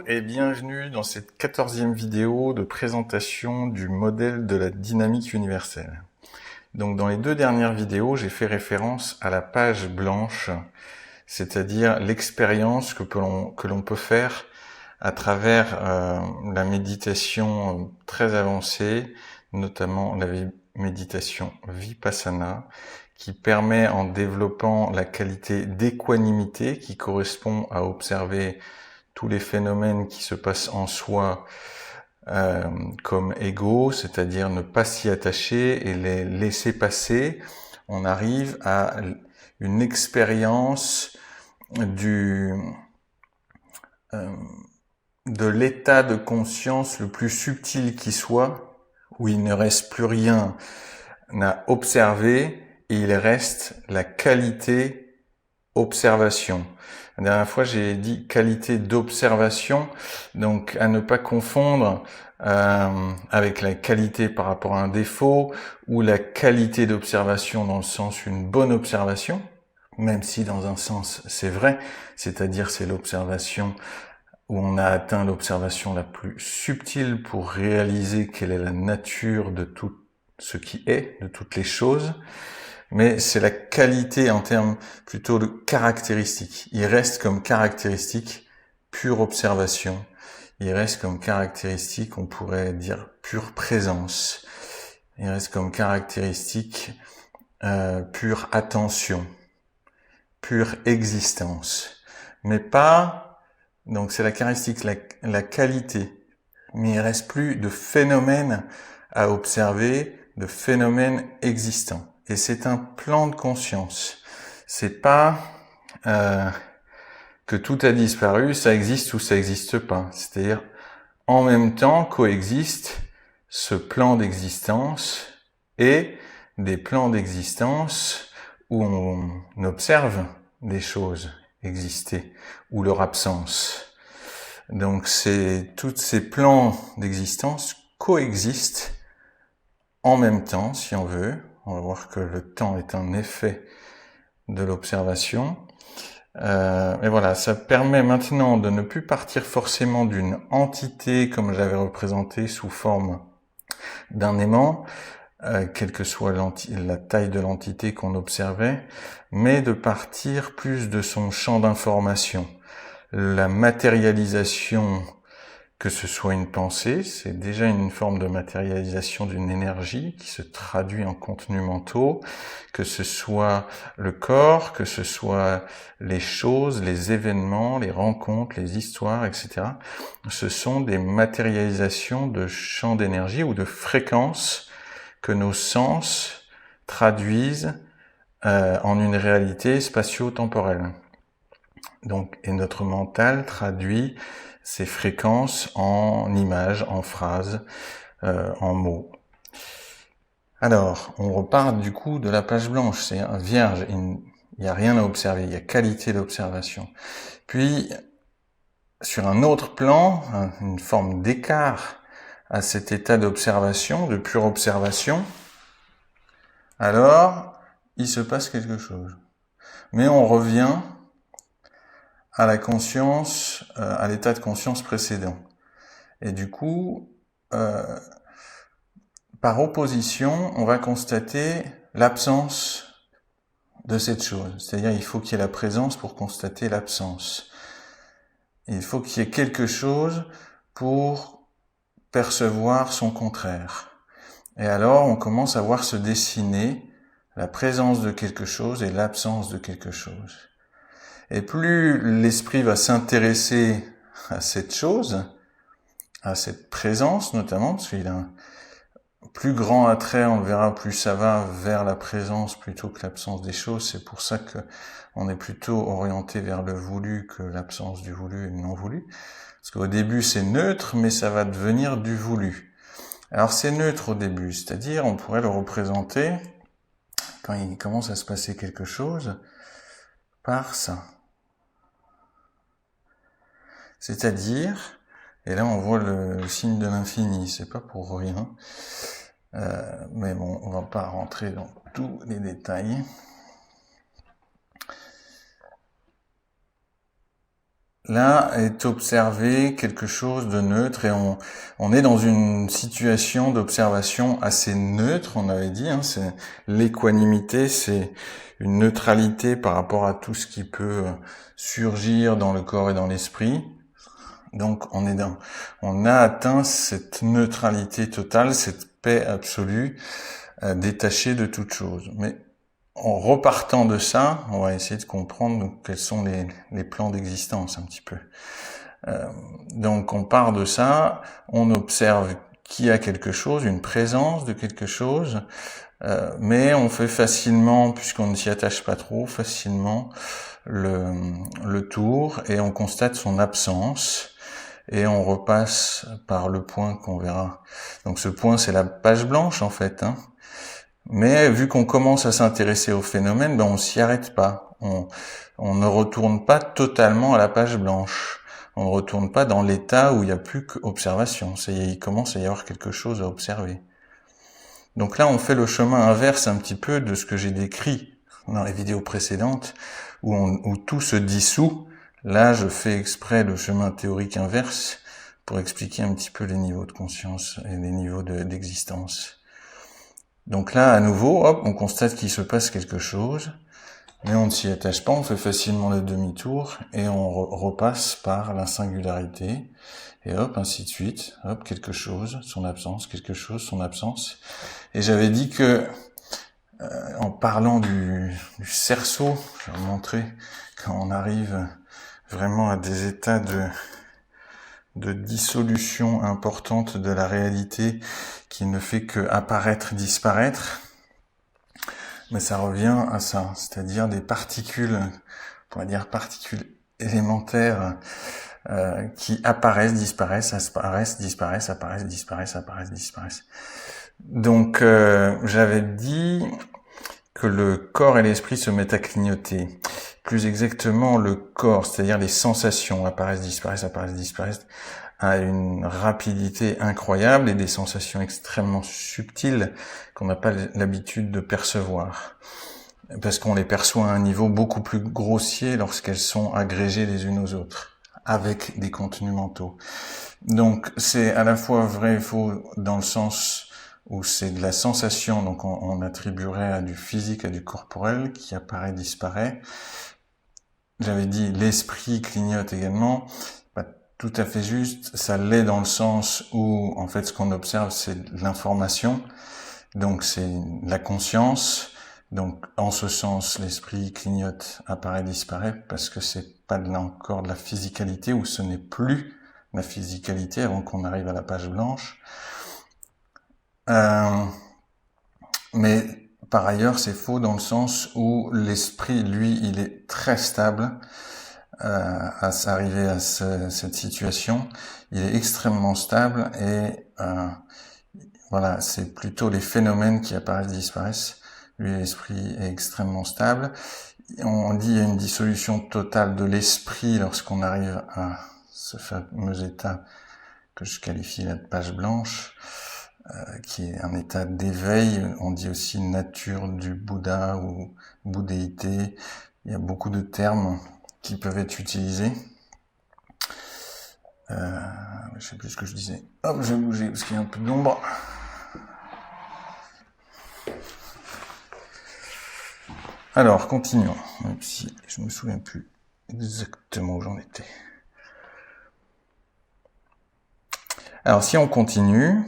et bienvenue dans cette 14e vidéo de présentation du modèle de la dynamique universelle. Donc dans les deux dernières vidéos, j'ai fait référence à la page blanche, c'est-à-dire l'expérience que l'on peut faire à travers la méditation très avancée, notamment la méditation Vipassana, qui permet, en développant la qualité d'équanimité qui correspond à observer tous les phénomènes qui se passent en soi comme égaux, c'est-à-dire ne pas s'y attacher et les laisser passer, on arrive à une expérience de l'état de conscience le plus subtil qui soit, où il ne reste plus rien à observer et il reste la qualité observation. La dernière fois, j'ai dit qualité d'observation, donc à ne pas confondre avec la qualité par rapport à un défaut ou la qualité d'observation dans le sens une bonne observation, même si dans un sens c'est vrai, c'est-à-dire c'est l'observation où on a atteint l'observation la plus subtile pour réaliser quelle est la nature de tout ce qui est, de toutes les choses. Mais c'est la qualité en termes plutôt de caractéristiques. Il reste comme caractéristique pure observation. Il reste comme caractéristique, on pourrait dire, pure présence. Il reste comme caractéristique pure attention, pure existence. Mais pas, donc c'est la caractéristique, la qualité. Mais il reste plus de phénomènes à observer, de phénomènes existants. Et c'est un plan de conscience. C'est pas que tout a disparu, ça existe ou ça existe pas. C'est-à-dire, en même temps coexiste ce plan d'existence et des plans d'existence où on observe des choses exister ou leur absence. Donc tous ces plans d'existence coexistent en même temps, si on veut. On va voir que le temps est un effet de l'observation. Et voilà, ça permet maintenant de ne plus partir forcément d'une entité comme je l'avais représentée sous forme d'un aimant, quelle que soit la taille de l'entité qu'on observait, mais de partir plus de son champ d'information. La matérialisation, que ce soit une pensée, c'est déjà une forme de matérialisation d'une énergie qui se traduit en contenus mentaux, que ce soit le corps, que ce soit les choses, les événements, les rencontres, les histoires, etc. Ce sont des matérialisations de champs d'énergie ou de fréquences que nos sens traduisent en une réalité spatio-temporelle. Donc, et notre mental traduit ces fréquences en images, en phrases, en mots. Alors, on repart du coup de la page blanche, c'est vierge, il n'y a rien à observer, il y a qualité d'observation. Puis, sur un autre plan, une forme d'écart à cet état d'observation, de pure observation, alors, il se passe quelque chose. Mais on revient à la conscience, à l'état de conscience précédent. Et du coup, par opposition, on va constater l'absence de cette chose. C'est-à-dire, il faut qu'il y ait la présence pour constater l'absence. Il faut qu'il y ait quelque chose pour percevoir son contraire. Et alors, on commence à voir se dessiner la présence de quelque chose et l'absence de quelque chose. Et plus l'esprit va s'intéresser à cette chose, à cette présence notamment, parce qu'il a un plus grand attrait, on le verra, plus ça va vers la présence plutôt que l'absence des choses. C'est pour ça que on est plutôt orienté vers le voulu que l'absence du voulu et le non voulu. Parce qu'au début c'est neutre, mais ça va devenir du voulu. Alors c'est neutre au début, c'est-à-dire on pourrait le représenter, quand il commence à se passer quelque chose, par ça. C'est-à-dire, et là on voit le signe de l'infini, c'est pas pour rien, mais bon, on va pas rentrer dans tous les détails. là est observé quelque chose de neutre et on est dans une situation d'observation assez neutre, on avait dit, hein, c'est l'équanimité, c'est une neutralité par rapport à tout ce qui peut surgir dans le corps et dans l'esprit. Donc on a atteint cette neutralité totale, cette paix absolue, détachée de toute chose. Mais en repartant de ça, on va essayer de comprendre donc, quels sont les plans d'existence un petit peu. Donc on part de ça, on observe qu'il y a quelque chose, une présence de quelque chose, mais on fait facilement, puisqu'on ne s'y attache pas trop, facilement le tour et on constate son absence. Et on repasse par le point qu'on verra. Donc ce point, c'est la page blanche en fait. Hein. Mais vu qu'on commence à s'intéresser au phénomène, ben on s'y arrête pas. On ne retourne pas totalement à la page blanche. On ne retourne pas dans l'état où il n'y a plus qu'observation. Il commence à y avoir quelque chose à observer. Donc là, on fait le chemin inverse un petit peu de ce que j'ai décrit dans les vidéos précédentes, où tout se dissout. Là, je fais exprès le chemin théorique inverse pour expliquer un petit peu les niveaux de conscience et les niveaux d'existence. Donc là, à nouveau, hop, on constate qu'il se passe quelque chose, mais on ne s'y attache pas, on fait facilement le demi-tour et on repasse par la singularité. Et hop, ainsi de suite, hop, quelque chose, son absence, quelque chose, son absence. Et j'avais dit que, en parlant du cerceau, je vais vous montrer quand on arrive vraiment à des états de dissolution importante de la réalité qui ne fait que apparaître, disparaître. Mais ça revient à ça, c'est-à-dire des particules, on pourrait dire particules élémentaires qui apparaissent, disparaissent, apparaissent, disparaissent, apparaissent, disparaissent, apparaissent, disparaissent. Donc j'avais dit que le corps et l'esprit se mettent à clignoter. Plus exactement, le corps, c'est-à-dire les sensations, apparaissent, disparaissent, à une rapidité incroyable et des sensations extrêmement subtiles qu'on n'a pas l'habitude de percevoir. Parce qu'on les perçoit à un niveau beaucoup plus grossier lorsqu'elles sont agrégées les unes aux autres, avec des contenus mentaux. Donc c'est à la fois vrai et faux dans le sens où c'est de la sensation, donc on attribuerait à du physique, à du corporel, qui apparaît, disparaît. J'avais dit l'esprit clignote également, pas tout à fait juste, ça l'est dans le sens où en fait ce qu'on observe c'est l'information, donc c'est la conscience, donc en ce sens l'esprit clignote, apparaît, disparaît, parce que c'est pas encore de la physicalité, ou ce n'est plus la physicalité avant qu'on arrive à la page blanche. Mais par ailleurs, c'est faux dans le sens où l'esprit, lui, il est très stable à arriver à cette situation. Il est extrêmement stable et voilà, c'est plutôt les phénomènes qui apparaissent, disparaissent. Lui, l'esprit est extrêmement stable. On dit qu'il y a une dissolution totale de l'esprit lorsqu'on arrive à ce fameux état que je qualifie là de page blanche. Qui est un état d'éveil, on dit aussi nature du Bouddha ou bouddhéité, il y a beaucoup de termes qui peuvent être utilisés. Je sais plus ce que je disais. Hop, je vais bouger parce qu'il y a un peu d'ombre. Alors, continuons, même si je me souviens plus exactement où j'en étais. Alors, si on continue,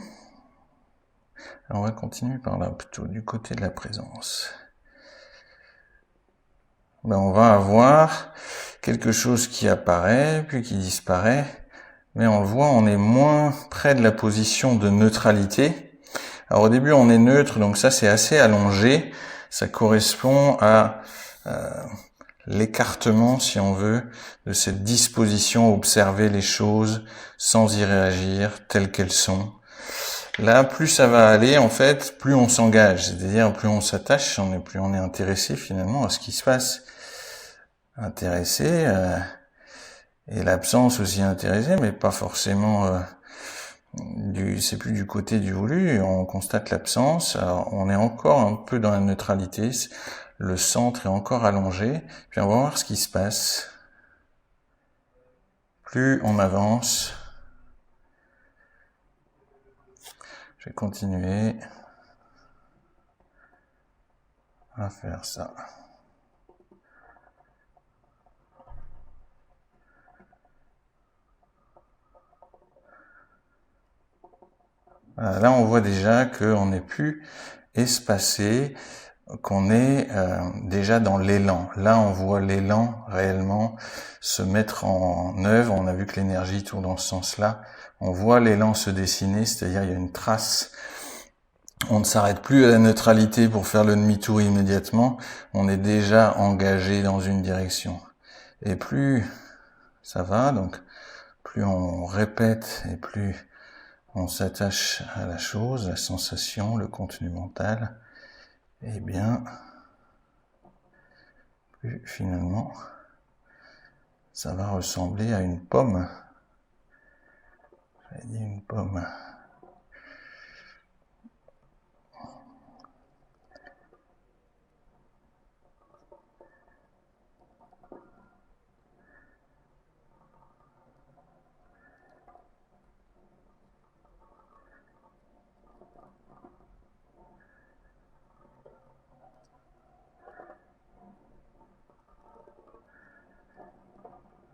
on va continuer par là, plutôt du côté de la présence. Ben, on va avoir quelque chose qui apparaît, puis qui disparaît, mais on le voit, on est moins près de la position de neutralité. Alors au début, on est neutre, donc ça c'est assez allongé, ça correspond à l'écartement, si on veut, de cette disposition à observer les choses sans y réagir telles qu'elles sont. Là, plus ça va aller, en fait, plus on s'engage. C'est-à-dire, plus on s'attache, plus on est intéressé finalement à ce qui se passe. Intéressé, et l'absence aussi intéressée, mais pas forcément c'est plus du côté du voulu. On constate l'absence. Alors, on est encore un peu dans la neutralité. Le centre est encore allongé. Puis on va voir ce qui se passe. plus on avance. Je vais continuer à faire ça. Voilà, là, on voit déjà qu'on n'est plus espacé, qu'on est déjà dans l'élan. Là, on voit l'élan réellement se mettre en œuvre. On a vu que l'énergie tourne dans ce sens-là. On voit l'élan se dessiner, c'est-à-dire il y a une trace. On ne s'arrête plus à la neutralité pour faire le demi-tour immédiatement. On est déjà engagé dans une direction. Et plus ça va, donc plus on répète et plus on s'attache à la chose, la sensation, le contenu mental, eh bien, plus finalement, ça va ressembler à une pomme. J'avais dit une pomme.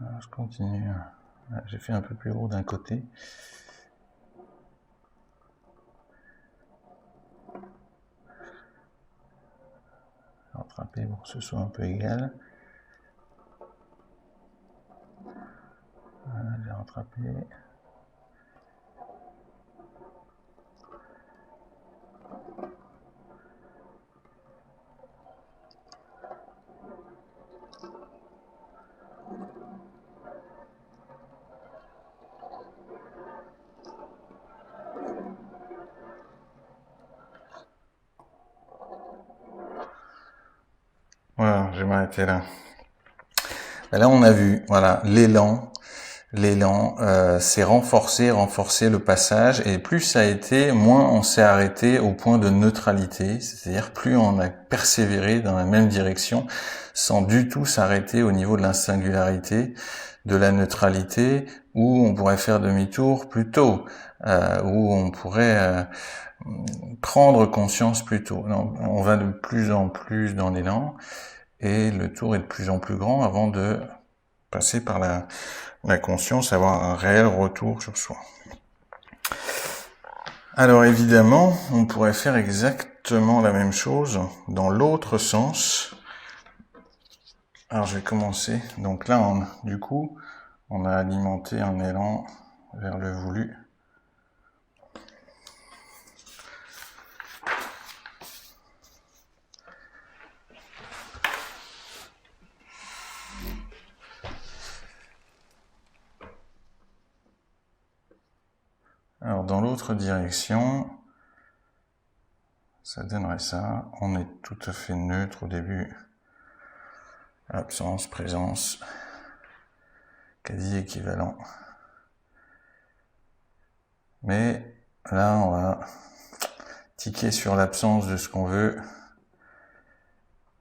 Alors, je continue. J'ai fait un peu plus gros d'un côté. Rattraper pour que ce soit un peu égal. Voilà, j'ai rattrapé. Voilà, je vais m'arrêter là. Et là, on a vu, voilà, l'élan, c'est renforcer le passage, et plus ça a été, moins on s'est arrêté au point de neutralité, c'est-à-dire plus on a persévéré dans la même direction, sans du tout s'arrêter au niveau de la singularité, de la neutralité, où on pourrait faire demi-tour plus tôt, où on pourrait prendre conscience plus tôt. Non, on va de plus en plus dans l'élan, et le tour est de plus en plus grand avant de passer par la conscience, avoir un réel retour sur soi. Alors évidemment, on pourrait faire exactement la même chose dans l'autre sens. Alors je vais commencer. Donc là, du coup, on a alimenté un élan vers le voulu. Alors dans l'autre direction, ça donnerait ça. On est tout à fait neutre au début. Absence, présence, quasi équivalent. Mais là, on va tiquer sur l'absence de ce qu'on veut.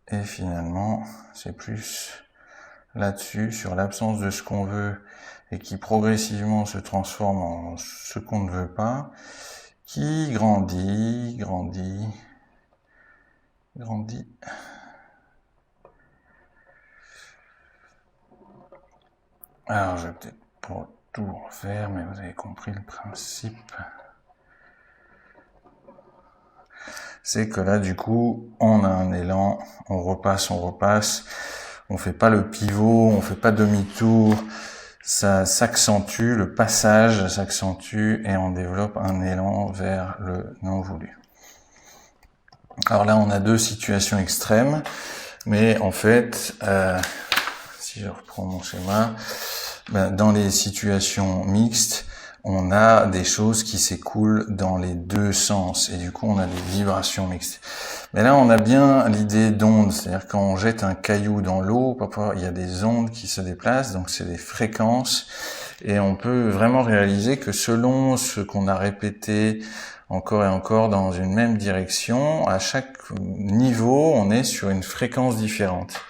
Et finalement, c'est plus là-dessus, sur l'absence de ce qu'on veut, et qui progressivement se transforme en ce qu'on ne veut pas, qui grandit. Alors, je vais peut-être pas tout refaire, mais vous avez compris le principe. C'est que là, du coup, on a un élan, on repasse, on fait pas le pivot, on fait pas demi-tour, ça s'accentue, le passage s'accentue et on développe un élan vers le non voulu. Alors là, on a deux situations extrêmes, mais en fait, si je reprends mon schéma, dans les situations mixtes, on a des choses qui s'écoulent dans les deux sens et du coup on a des vibrations mixtes. Mais là on a bien l'idée d'onde, c'est-à-dire quand on jette un caillou dans l'eau, parfois il y a des ondes qui se déplacent, donc c'est des fréquences et on peut vraiment réaliser que selon ce qu'on a répété encore et encore dans une même direction, à chaque niveau on est sur une fréquence différente.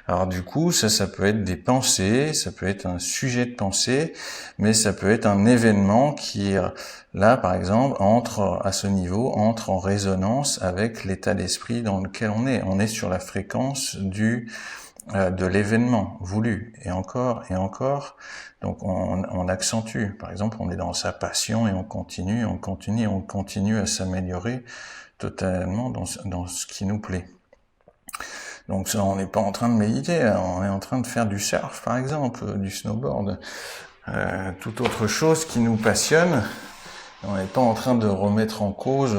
Alors du coup, ça peut être des pensées, ça peut être un sujet de pensée, mais ça peut être un événement qui, là par exemple, entre à ce niveau, entre en résonance avec l'état d'esprit dans lequel on est. On est sur la fréquence de l'événement voulu, et encore, donc on accentue. Par exemple, on est dans sa passion et on continue à s'améliorer totalement dans ce qui nous plaît. Donc ça, on n'est pas en train de méditer, on est en train de faire du surf par exemple, du snowboard, toute autre chose qui nous passionne. On n'est pas en train de remettre en cause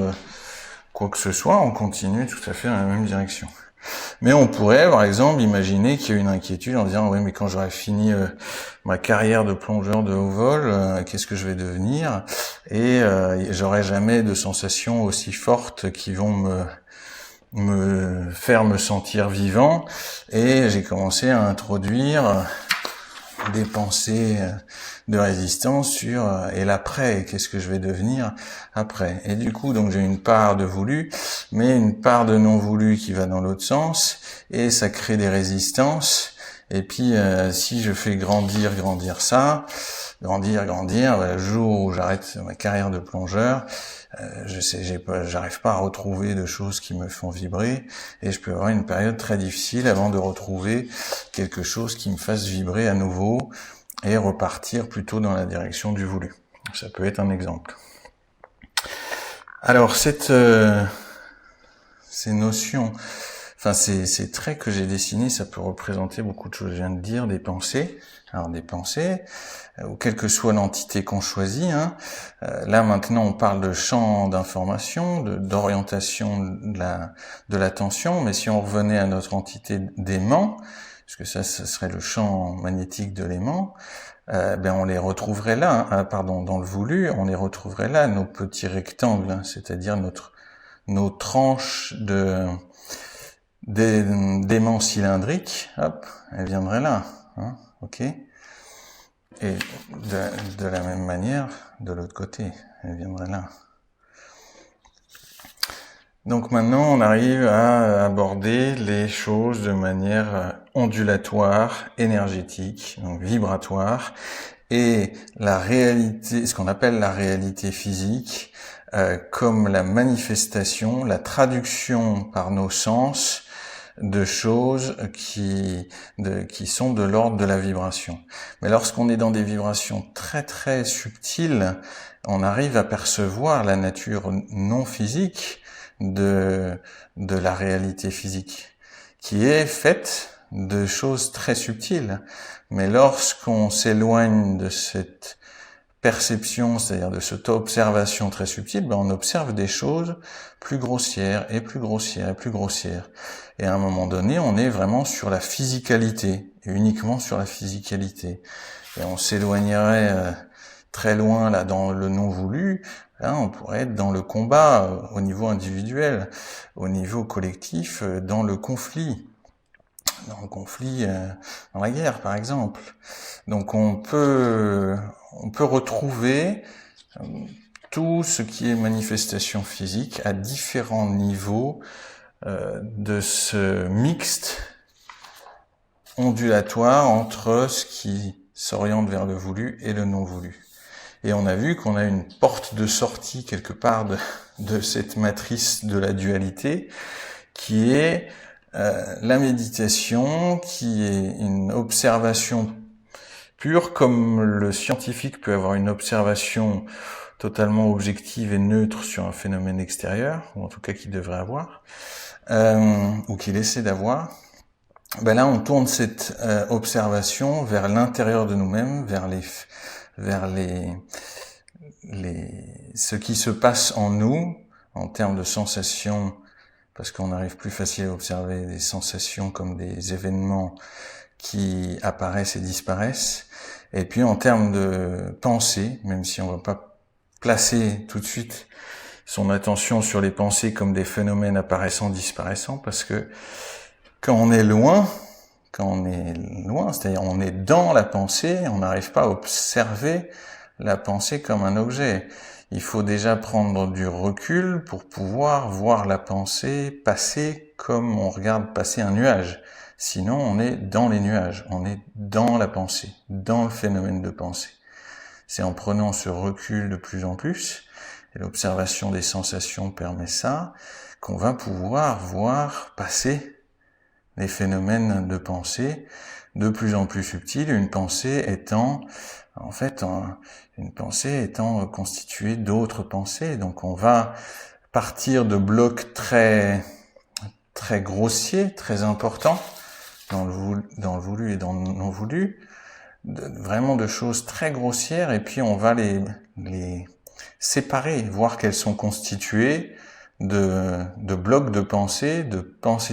quoi que ce soit, on continue tout à fait dans la même direction. Mais on pourrait, par exemple, imaginer qu'il y a une inquiétude en disant « Oui, mais quand j'aurai fini ma carrière de plongeur de haut vol, qu'est-ce que je vais devenir ?» Et j'aurai jamais de sensations aussi fortes qui vont me faire me sentir vivant. Et j'ai commencé à introduire des pensées de résistance sur et l'après, qu'est-ce que je vais devenir après. Et du coup, donc j'ai une part de voulu, mais une part de non voulu qui va dans l'autre sens, et ça crée des résistances. Et puis si je fais grandir le jour où j'arrête ma carrière de plongeur, j'arrive pas à retrouver de choses qui me font vibrer, et je peux avoir une période très difficile avant de retrouver quelque chose qui me fasse vibrer à nouveau et repartir plutôt dans la direction du voulu. Ça peut être un exemple. Alors ces notions, enfin ces traits que j'ai dessinés, ça peut représenter beaucoup de choses. Je viens de dire des pensées. Alors des pensées, ou quelle que soit l'entité qu'on choisit. Là maintenant on parle de champ d'information, d'orientation de l'attention, mais si on revenait à notre entité d'aimant, parce que ça serait le champ magnétique de l'aimant, on les retrouverait là, dans le voulu, on les retrouverait là, nos petits rectangles, c'est-à-dire nos tranches d'aimant cylindrique, hop, elles viendraient là, ok. Et de la même manière, de l'autre côté, elle viendrait là. Donc maintenant, on arrive à aborder les choses de manière ondulatoire, énergétique, donc vibratoire, et la réalité, ce qu'on appelle la réalité physique, comme la manifestation, la traduction par nos sens de choses qui sont de l'ordre de la vibration. Mais lorsqu'on est dans des vibrations très très subtiles, on arrive à percevoir la nature non physique de la réalité physique, qui est faite de choses très subtiles. Mais lorsqu'on s'éloigne de cette perception, c'est-à-dire de cette observation très subtile, on observe des choses plus grossières et plus grossières et plus grossières. Et à un moment donné, on est vraiment sur la physicalité, et uniquement sur la physicalité. Et on s'éloignerait très loin là dans le non voulu. Là, on pourrait être dans le combat au niveau individuel, au niveau collectif, dans le conflit. Dans la guerre, par exemple. Donc on peut retrouver tout ce qui est manifestation physique à différents niveaux de ce mixte ondulatoire entre ce qui s'oriente vers le voulu et le non voulu. Et on a vu qu'on a une porte de sortie quelque part de cette matrice de la dualité, qui est la méditation, qui est une observation pure, comme le scientifique peut avoir une observation totalement objective et neutre sur un phénomène extérieur, ou en tout cas qu'il devrait avoir, ou qu'il essaie d'avoir. Là, on tourne cette observation vers l'intérieur de nous-mêmes, vers ce qui se passe en nous, en termes de sensations, parce qu'on arrive plus facilement à observer des sensations comme des événements qui apparaissent et disparaissent. Et puis en termes de pensée, même si on va pas placer tout de suite son attention sur les pensées comme des phénomènes apparaissants, disparaissants, parce que quand on est loin, c'est-à-dire on est dans la pensée, on n'arrive pas à observer la pensée comme un objet. Il faut déjà prendre du recul pour pouvoir voir la pensée passer comme on regarde passer un nuage. Sinon, on est dans les nuages, on est dans la pensée, dans le phénomène de pensée. C'est en prenant ce recul de plus en plus, et l'observation des sensations permet ça, qu'on va pouvoir voir passer les phénomènes de pensée de plus en plus subtils, une pensée étant constituée d'autres pensées. Donc on va partir de blocs très grossiers, très importants, dans le voulu et dans le non voulu, vraiment de choses très grossières, et puis on va les séparer, voir qu'elles sont constituées de blocs de pensées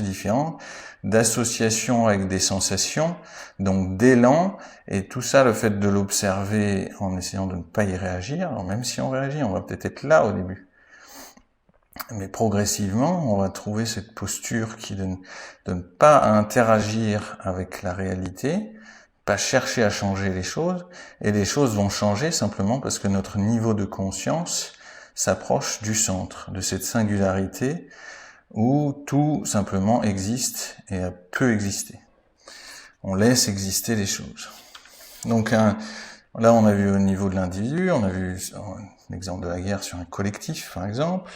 différentes, d'associations avec des sensations, donc d'élan, et tout ça, le fait de l'observer en essayant de ne pas y réagir. Alors même si on réagit, on va peut-être être là au début, mais progressivement, on va trouver cette posture qui de ne pas interagir avec la réalité, pas chercher à changer les choses, et les choses vont changer simplement parce que notre niveau de conscience s'approche du centre, de cette singularité où tout simplement existe et peut exister. On laisse exister les choses. Donc là, on a vu au niveau de l'individu, on a vu l'exemple de la guerre sur un collectif, par exemple.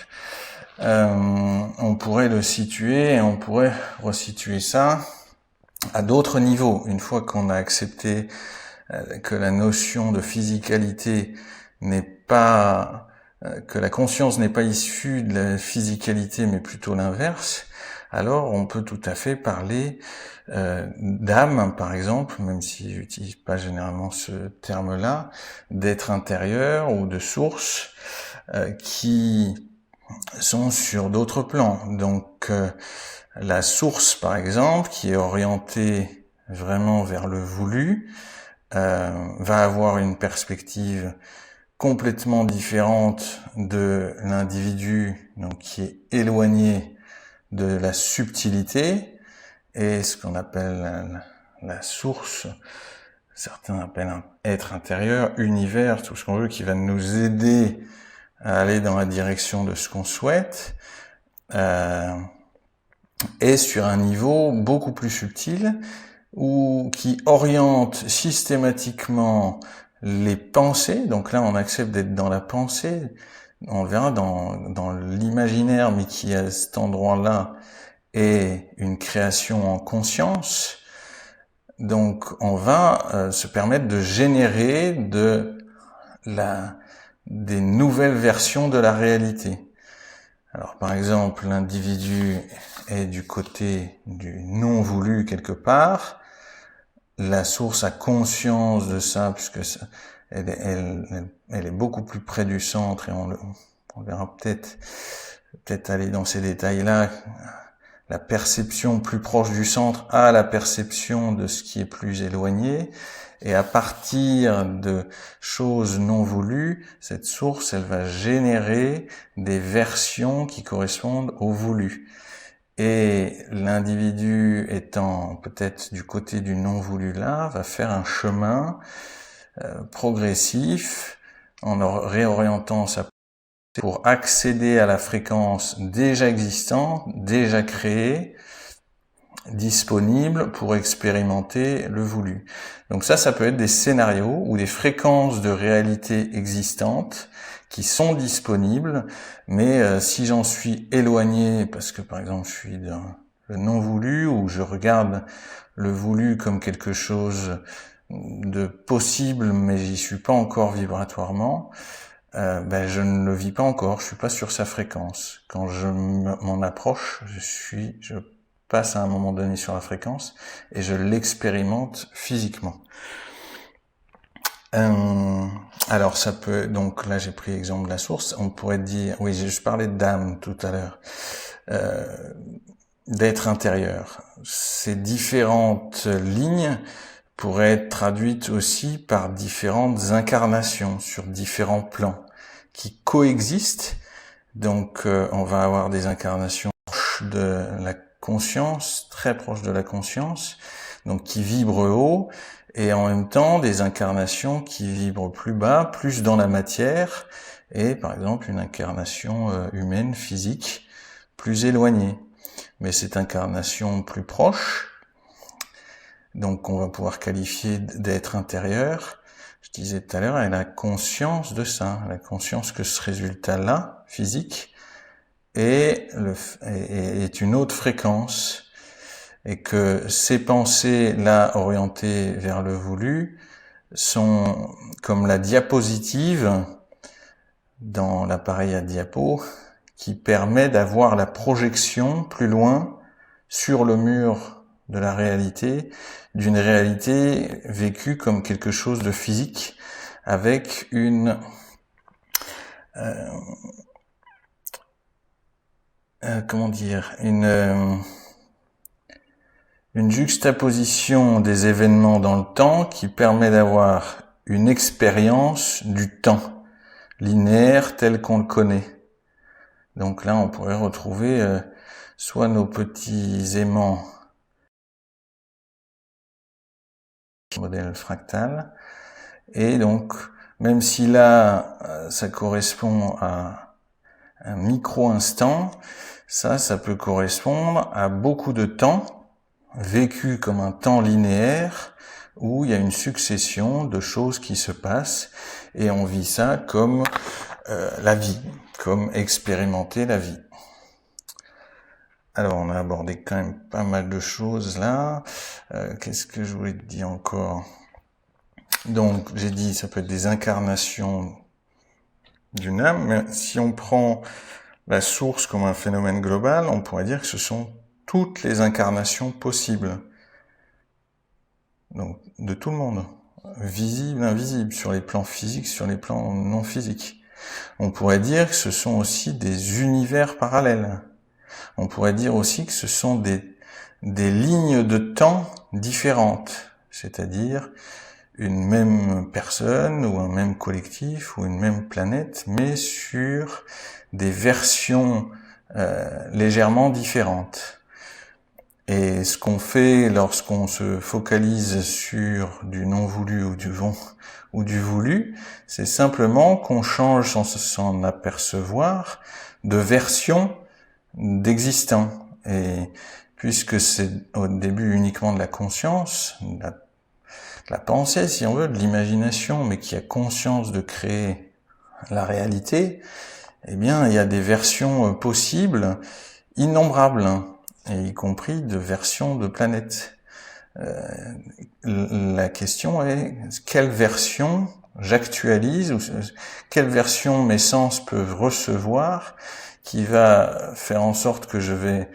On pourrait le situer et on pourrait resituer ça à d'autres niveaux. Une fois qu'on a accepté que la notion de physicalité n'est pas, que la conscience n'est pas issue de la physicalité, mais plutôt l'inverse, alors on peut tout à fait parler d'âme, par exemple, même si j'utilise pas généralement ce terme-là, d'être intérieur ou de source qui sont sur d'autres plans. Donc la source, par exemple, qui est orientée vraiment vers le voulu, va avoir une perspective complètement différente de l'individu, donc qui est éloigné de la subtilité, et ce qu'on appelle la source, certains appellent un être intérieur, univers, tout ce qu'on veut, qui va nous aider à aller dans la direction de ce qu'on souhaite, et sur un niveau beaucoup plus subtil, qui oriente systématiquement les pensées. Donc là, on accepte d'être dans la pensée, on le verra dans l'imaginaire, mais qui à cet endroit-là est une création en conscience. Donc on va se permettre de générer des nouvelles versions de la réalité. Alors par exemple, l'individu est du côté du non voulu quelque part, la source a conscience de ça, puisque elle est beaucoup plus près du centre, et on verra peut-être aller dans ces détails-là. La perception plus proche du centre a la perception de ce qui est plus éloigné, et à partir de choses non voulues, cette source, elle va générer des versions qui correspondent au voulu. Et l'individu étant peut-être du côté du non voulu là, va faire un chemin progressif en réorientant sa pensée pour accéder à la fréquence déjà existante, déjà créée, disponible pour expérimenter le voulu. Donc ça peut être des scénarios ou des fréquences de réalité existantes qui sont disponibles, mais si j'en suis éloigné, parce que par exemple je suis dans le non voulu, ou je regarde le voulu comme quelque chose de possible, mais j'y suis pas encore vibratoirement, je ne le vis pas encore, je suis pas sur sa fréquence. Quand je m'en approche, je passe à un moment donné sur la fréquence et je l'expérimente physiquement. Alors ça peut, donc là j'ai pris l'exemple de la source, on pourrait dire, oui, je parlais d'âme tout à l'heure, d'être intérieur. Ces différentes lignes pourraient être traduites aussi par différentes incarnations sur différents plans qui coexistent. Donc on va avoir des incarnations proches de la conscience, très proches de la conscience, donc qui vibrent haut, et en même temps des incarnations qui vibrent plus bas, plus dans la matière, et par exemple une incarnation humaine, physique, plus éloignée. Mais cette incarnation plus proche, donc on va pouvoir qualifier d'être intérieur. Je disais tout à l'heure, elle a conscience de ça, elle a conscience que ce résultat-là, physique, est une autre fréquence, et que ces pensées-là orientées vers le voulu sont comme la diapositive dans l'appareil à diapo qui permet d'avoir la projection plus loin sur le mur de la réalité, d'une réalité vécue comme quelque chose de physique, avec une une juxtaposition des événements dans le temps qui permet d'avoir une expérience du temps linéaire tel qu'on le connaît. Donc là, on pourrait retrouver soit nos petits aimants, modèle fractal, et donc, même si là, ça correspond à un micro-instant, ça peut correspondre à beaucoup de temps, vécu comme un temps linéaire, où il y a une succession de choses qui se passent, et on vit ça comme la vie, comme expérimenter la vie. Alors, on a abordé quand même pas mal de choses là. Qu'est-ce que je voulais te dire encore ? Donc, j'ai dit, ça peut être des incarnations d'une âme, mais si on prend la source comme un phénomène global, on pourrait dire que ce sont toutes les incarnations possibles. Donc, de tout le monde. Visible, invisible, sur les plans physiques, sur les plans non physiques. On pourrait dire que ce sont aussi des univers parallèles. On pourrait dire aussi que ce sont des lignes de temps différentes, c'est-à-dire une même personne ou un même collectif ou une même planète, mais sur des versions légèrement différentes. Et ce qu'on fait lorsqu'on se focalise sur du non voulu ou du voulu, c'est simplement qu'on change sans s'en apercevoir de version d'existant. Et puisque c'est au début uniquement de la conscience, de la pensée si on veut, de l'imagination, mais qui a conscience de créer la réalité, eh bien il y a des versions possibles, innombrables, et y compris de versions de planètes. La question est quelle version j'actualise, ou quelle version mes sens peuvent recevoir, qui va faire en sorte que je vais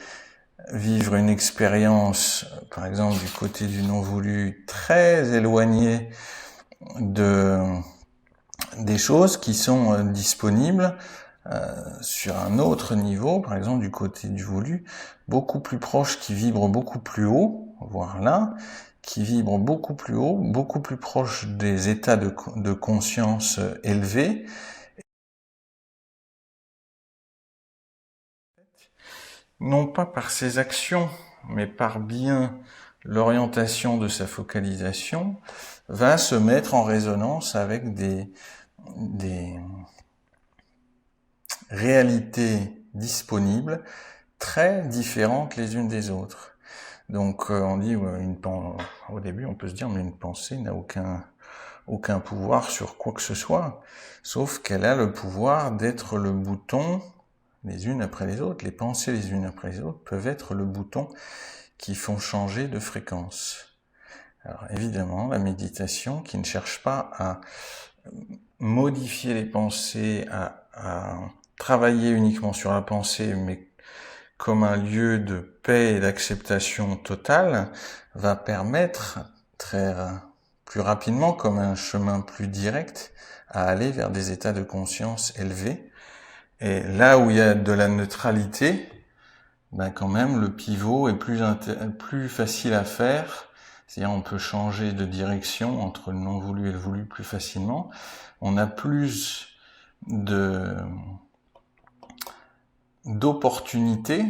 vivre une expérience, par exemple du côté du non voulu, très éloignée des choses qui sont disponibles sur un autre niveau, par exemple du côté du voulu, beaucoup plus proche, qui vibre beaucoup plus haut, voire là, qui vibre beaucoup plus haut, beaucoup plus proche des états de conscience élevés, non pas par ses actions, mais par bien l'orientation de sa focalisation, va se mettre en résonance avec des réalités disponibles très différentes les unes des autres. Donc on dit, au début on peut se dire, mais une pensée n'a aucun pouvoir sur quoi que ce soit, sauf qu'elle a le pouvoir d'être le bouton les unes après les autres. Les pensées les unes après les autres peuvent être le bouton qui font changer de fréquence. Alors évidemment, la méditation qui ne cherche pas à modifier les pensées, à travailler uniquement sur la pensée, mais comme un lieu de paix et d'acceptation totale, va permettre plus rapidement, comme un chemin plus direct, à aller vers des états de conscience élevés. Et là où il y a de la neutralité, ben quand même le pivot est plus facile à faire. C'est-à-dire on peut changer de direction entre le non voulu et le voulu plus facilement. On a plus d'opportunités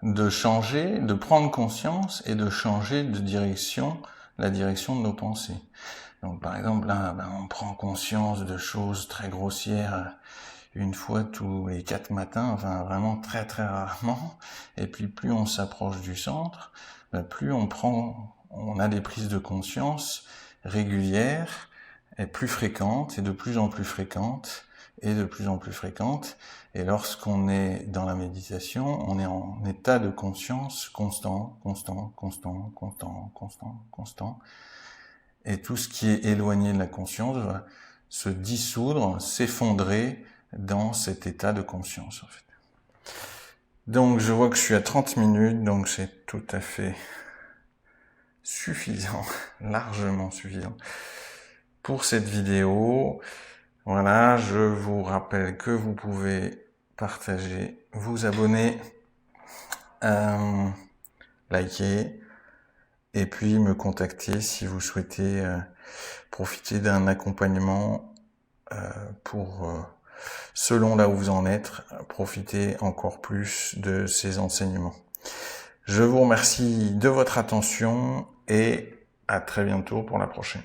de changer, de prendre conscience et de changer de direction, la direction de nos pensées. Donc par exemple là, on prend conscience de choses très grossières une fois tous les 4 matins, enfin vraiment très très rarement, et puis plus on s'approche du centre, plus on a des prises de conscience régulières et plus fréquentes, et de plus en plus fréquentes, et de plus en plus fréquentes. Et lorsqu'on est dans la méditation, on est en état de conscience constant, constant, constant, constant, constant, constant. Et tout ce qui est éloigné de la conscience va se dissoudre, s'effondrer dans cet état de conscience, en fait. Donc, je vois que je suis à 30 minutes, donc c'est tout à fait suffisant, largement suffisant pour cette vidéo. Voilà, je vous rappelle que vous pouvez partager, vous abonner, liker, et puis me contacter si vous souhaitez profiter d'un accompagnement pour, selon là où vous en êtes, profiter encore plus de ces enseignements. Je vous remercie de votre attention et à très bientôt pour la prochaine.